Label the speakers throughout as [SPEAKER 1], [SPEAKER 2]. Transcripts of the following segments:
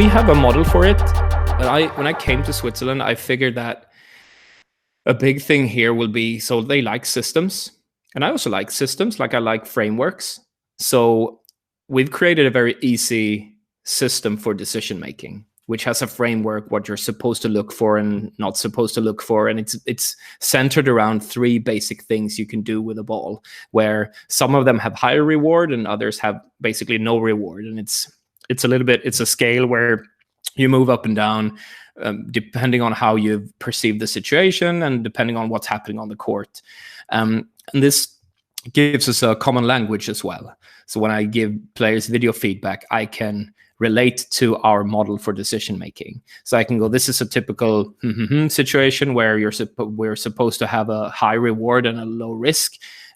[SPEAKER 1] We have a model for it. When I came to Switzerland, I figured that a big thing here will be, so they like systems, and I also like systems, like I like frameworks. So we've created a very easy system for decision making, which has a framework, what you're supposed to look for and not supposed to look for. And it's centered around 3 basic things you can do with a ball, where some of them have higher reward and others have basically no reward. And it's a scale where you move up and down depending on how you perceive the situation and depending on what's happening on the court. And this gives us a common language as well. So when I give players video feedback, I can relate to our model for decision making. So I can go, this is a typical situation where we're supposed to have a high reward and a low risk.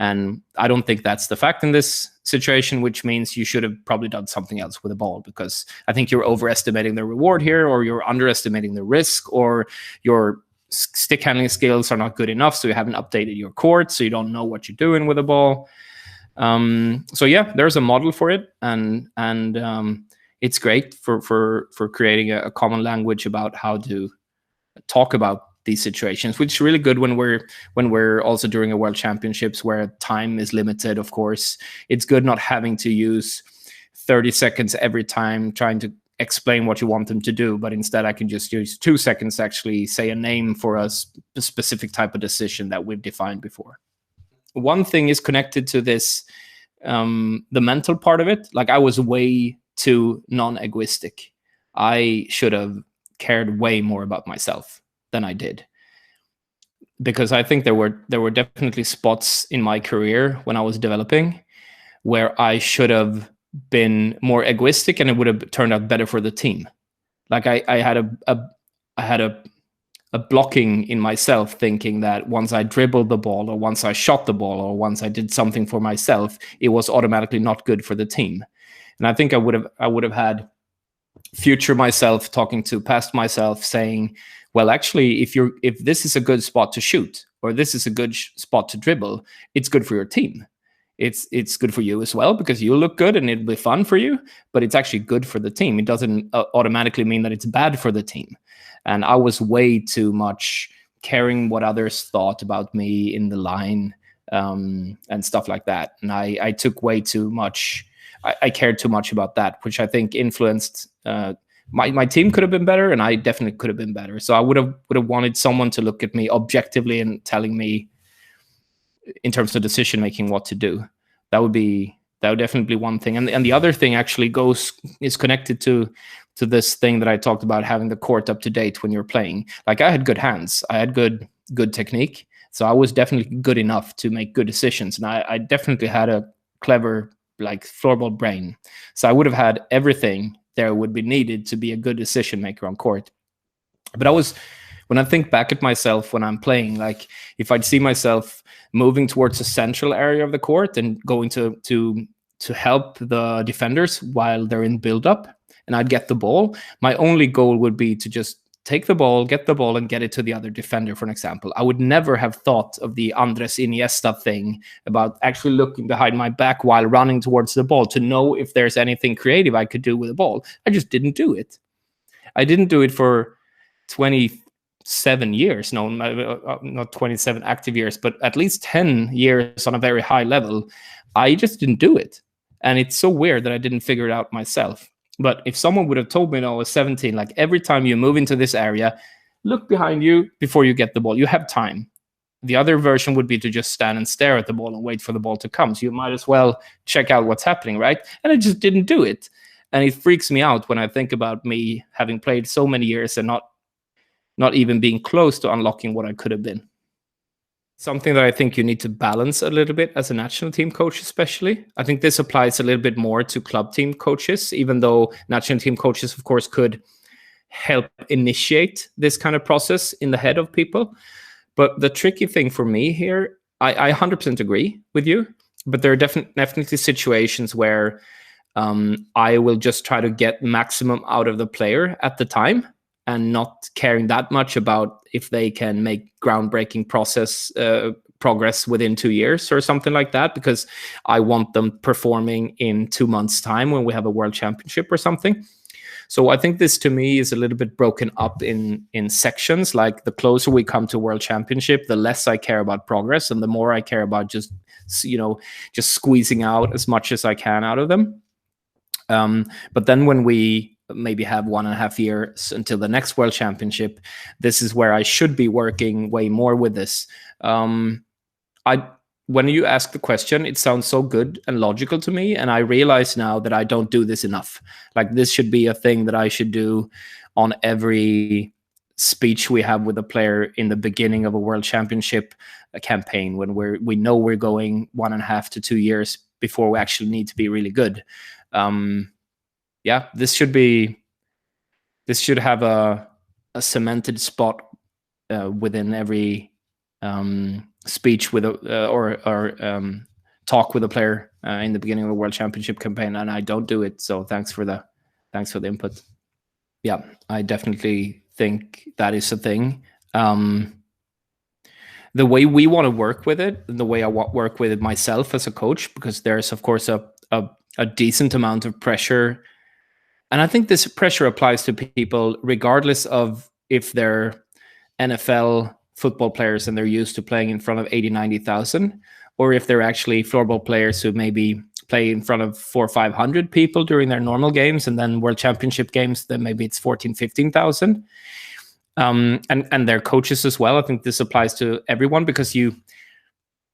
[SPEAKER 1] And I don't think that's the fact in this situation, which means you should have probably done something else with the ball, because I think you're overestimating the reward here, or you're underestimating the risk, or your stick handling skills are not good enough, so you haven't updated your court, so you don't know what you're doing with the ball. So yeah, there's a model for it, and it's great for creating a common language about how to talk about these situations, which is really good when we're also doing a World Championships where time is limited. Of course, it's good not having to use 30 seconds every time trying to explain what you want them to do, but instead I can just use 2 seconds to actually say a name for a specific type of decision that we've defined before. One thing is connected to this, the mental part of it. Like, I was way too non-egoistic. I should have cared way more about myself than I did, because I think there were definitely spots in my career when I was developing where I should have been more egoistic, and it would have turned out better for the team. Like I had a blocking in myself, thinking that once I dribbled the ball, or once I shot the ball, or once I did something for myself, it was automatically not good for the team. And I think I would have had future myself talking to past myself saying, well, actually, if this is a good spot to shoot, or this is a good spot to dribble, it's good for your team. It's good for you as well, because you'll look good and it'll be fun for you, but it's actually good for the team. It doesn't automatically mean that it's bad for the team. And I was way too much caring what others thought about me in the line, and stuff like that. And I took way too much. I cared too much about that, which I think influenced my team. Could have been better, and I definitely could have been better. So I would have wanted someone to look at me objectively and telling me, in terms of decision making, what to do. That would definitely be one thing. And the other thing actually is connected to this thing that I talked about, having the court up to date when you're playing. Like, I had good hands, I had good technique, so I was definitely good enough to make good decisions, and I definitely had a clever, like, floorball brain. So I would have had everything there would be needed to be a good decision maker on court. But when I think back at myself when I'm playing, like, if I'd see myself moving towards the central area of the court and going to help the defenders while they're in build-up, and I'd get the ball, my only goal would be to just take the ball, get the ball, and get it to the other defender, for an example. I would never have thought of the Andres Iniesta thing about actually looking behind my back while running towards the ball to know if there's anything creative I could do with the ball. I just didn't do it. I didn't do it for 27 years. No, not 27 active years, but at least 10 years on a very high level. I just didn't do it. And it's so weird that I didn't figure it out myself. But if someone would have told me when I was 17, like, every time you move into this area, look behind you before you get the ball. You have time. The other version would be to just stand and stare at the ball and wait for the ball to come. So you might as well check out what's happening, right? And I just didn't do it. And it freaks me out when I think about me having played so many years and not even being close to unlocking what I could have been. Something that I think you need to balance a little bit as a national team coach, especially. I think this applies a little bit more to club team coaches, even though national team coaches, of course, could help initiate this kind of process in the head of people. But the tricky thing for me here, I 100% agree with you, but there are definitely situations where I will just try to get maximum out of the player at the time, and not caring that much about if they can make groundbreaking progress within 2 years or something like that, because I want them performing in 2 months' time when we have a World Championship or something. So I think this to me is a little bit broken up in sections. Like the closer we come to World Championship, the less I care about progress, and the more I care about just squeezing out as much as I can out of them. But then when we maybe have 1.5 years until the next World Championship, this is where I should be working way more with this. When you ask the question, it sounds so good and logical to me, and I realize now that I don't do this enough. Like, this should be a thing that I should do on every speech we have with a player in the beginning of a World Championship campaign, when we know we're going 1.5 to 2 years before we actually need to be really good. This should have a cemented spot within every speech with or talk with a player in the beginning of a World Championship campaign, and I don't do it. So thanks for the input. Yeah, I definitely think that is a thing. The way we want to work with it, and the way I work with it myself as a coach, because there's of course a decent amount of pressure, and I think this pressure applies to people regardless of if they're NFL football players and they're used to playing in front of 80,000-90,000, or if they're actually floorball players who maybe play in front of 400 or 500 people during their normal games, and then World Championship games, then maybe it's 14,000-15,000. And their coaches as well. I think this applies to everyone, because you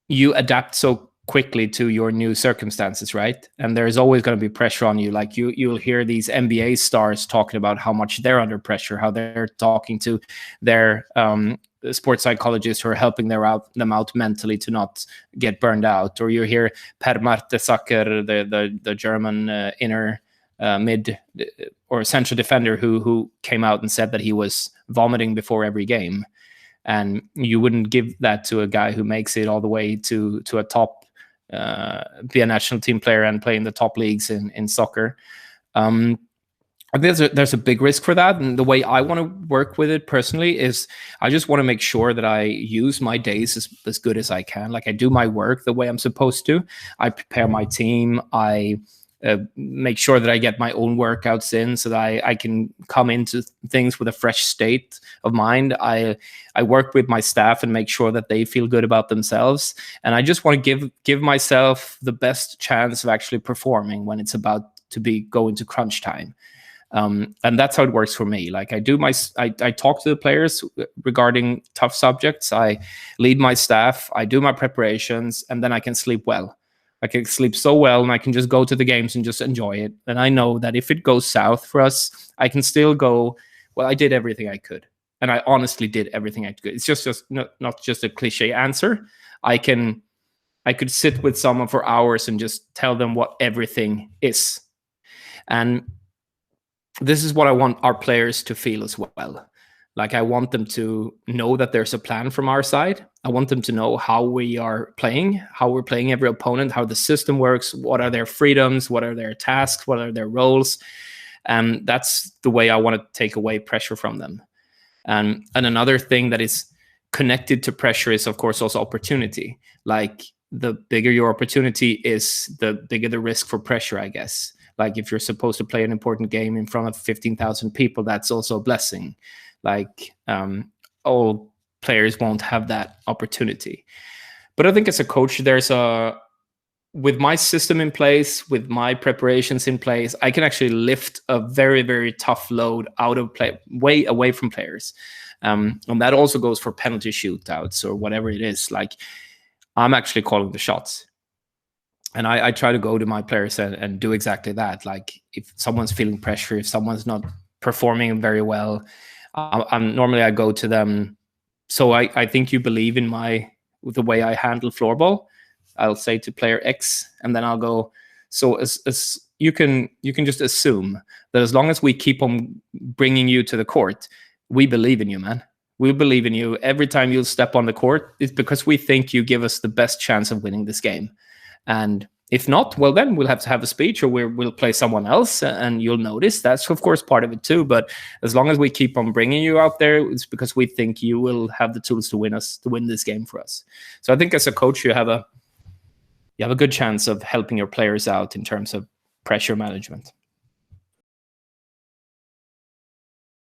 [SPEAKER 1] adapt so quickly to your new circumstances, right? And there's always going to be pressure on you. Like you'll hear these NBA stars talking about how much they're under pressure, how they're talking to their sports psychologists who are helping them out mentally to not get burned out. Or you hear Per Mertesacker, the German inner mid or central defender who came out and said that he was vomiting before every game. And you wouldn't give that to a guy who makes it all the way to a top, be a national team player and play in the top leagues in soccer. There's a big risk for that. And the way I want to work with it personally is I just want to make sure that I use my days as good as I can. Like, I do my work the way I'm supposed to. I prepare my team. I make sure that I get my own workouts in so that I can come into things with a fresh state of mind. I work with my staff and make sure that they feel good about themselves. And I just want to give myself the best chance of actually performing when it's about to be going to crunch time. And that's how it works for me. Like, I talk to the players regarding tough subjects. I lead my staff. I do my preparations, and then I can sleep well. I can sleep so well, and I can just go to the games and just enjoy it. And I know that if it goes south for us, I can still go, well, I did everything I could. And I honestly did everything I could. It's just not just a cliche answer. I could sit with someone for hours and just tell them what everything is. And this is what I want our players to feel as well. Like, I want them to know that there's a plan from our side. I want them to know how we are playing, how we're playing every opponent, how the system works, what are their freedoms, what are their tasks, what are their roles. And that's the way I want to take away pressure from them. And another thing that is connected to pressure is, of course, also opportunity. Like, the bigger your opportunity is, the bigger the risk for pressure, I guess. Like, if you're supposed to play an important game in front of 15,000 people, that's also a blessing. Like, all players won't have that opportunity. But I think as a coach, with my system in place, with my preparations in place, I can actually lift a very, very tough load out of play, way away from players. And that also goes for penalty shootouts or whatever it is. Like, I'm actually calling the shots. And I try to go to my players and do exactly that. Like, if someone's feeling pressure, if someone's not performing very well, normally I go to them. So I think you believe in the way I handle floorball. I'll say to player X, and then I'll go, so as you can just assume that as long as we keep on bringing you to the court, we believe in you, man. We believe in you. Every time you step on the court, it's because we think you give us the best chance of winning this game. And if not, well, then we'll have to have a speech, or we'll play someone else, and you'll notice. That's, of course, part of it too. But as long as we keep on bringing you out there, it's because we think you will have the tools to win this game for us. So I think as a coach, you have a good chance of helping your players out in terms of pressure management.